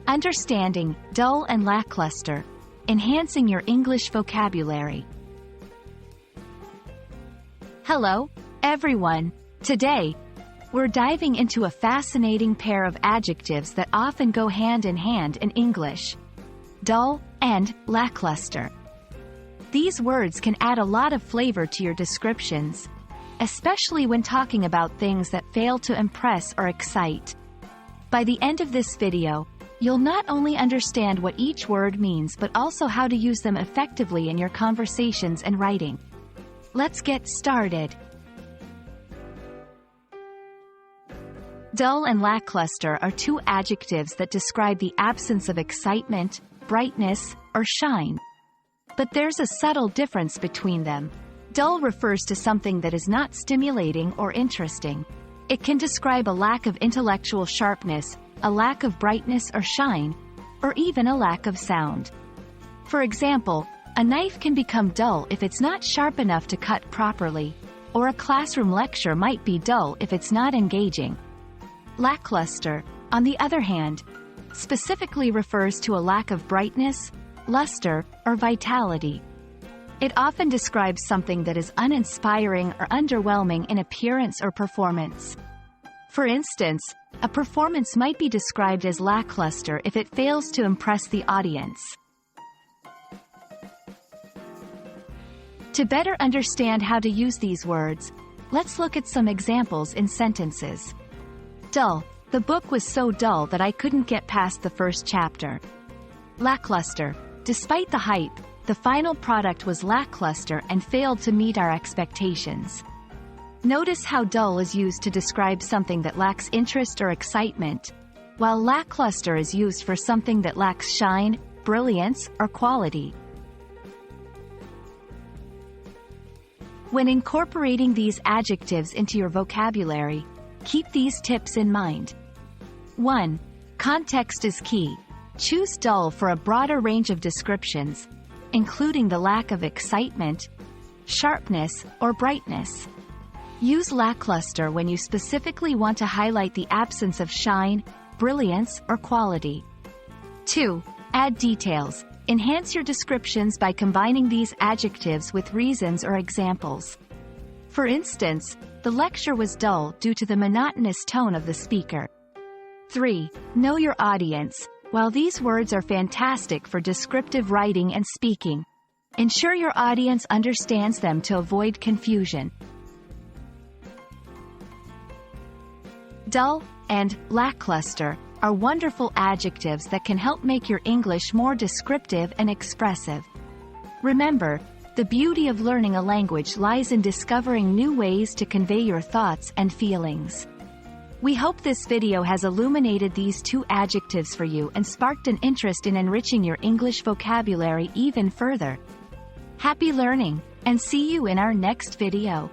Understanding dull and lackluster, enhancing your English vocabulary. Hello, everyone. Today, we're diving into a fascinating pair of adjectives that often go hand in hand in English: dull and lackluster. These words can add a lot of flavor to your descriptions, especially when talking about things that fail to impress or excite. By the end of this video, you'll not only understand what each word means but also how to use them effectively in your conversations and writing. Let's get started. Dull and lackluster are two adjectives that describe the absence of excitement, brightness, or shine. But there's a subtle difference between them. Dull refers to something that is not stimulating or interesting. It can describe a lack of intellectual sharpness, a lack of brightness or shine, or even a lack of sound. For example, a knife can become dull if it's not sharp enough to cut properly, or a classroom lecture might be dull if it's not engaging. Lackluster, on the other hand, specifically refers to a lack of brightness, luster, or vitality. It often describes something that is uninspiring or underwhelming in appearance or performance. For instance, a performance might be described as lackluster if it fails to impress the audience. To better understand how to use these words, let's look at some examples in sentences. Dull. The book was so dull that I couldn't get past the first chapter. Lackluster. Despite the hype, the final product was lackluster and failed to meet our expectations. Notice how dull is used to describe something that lacks interest or excitement, while lackluster is used for something that lacks shine, brilliance, or quality. When incorporating these adjectives into your vocabulary, keep these tips in mind. 1. Context is key. Choose dull for a broader range of descriptions, including the lack of excitement, sharpness, or brightness. Use lackluster when you specifically want to highlight the absence of shine, brilliance, or quality. 2. Add details. Enhance your descriptions by combining these adjectives with reasons or examples. For instance, the lecture was dull due to the monotonous tone of the speaker. 3. Know your audience. While these words are fantastic for descriptive writing and speaking, ensure your audience understands them to avoid confusion. Dull and lackluster are wonderful adjectives that can help make your English more descriptive and expressive. Remember, the beauty of learning a language lies in discovering new ways to convey your thoughts and feelings. We hope this video has illuminated these two adjectives for you and sparked an interest in enriching your English vocabulary even further. Happy learning, and see you in our next video.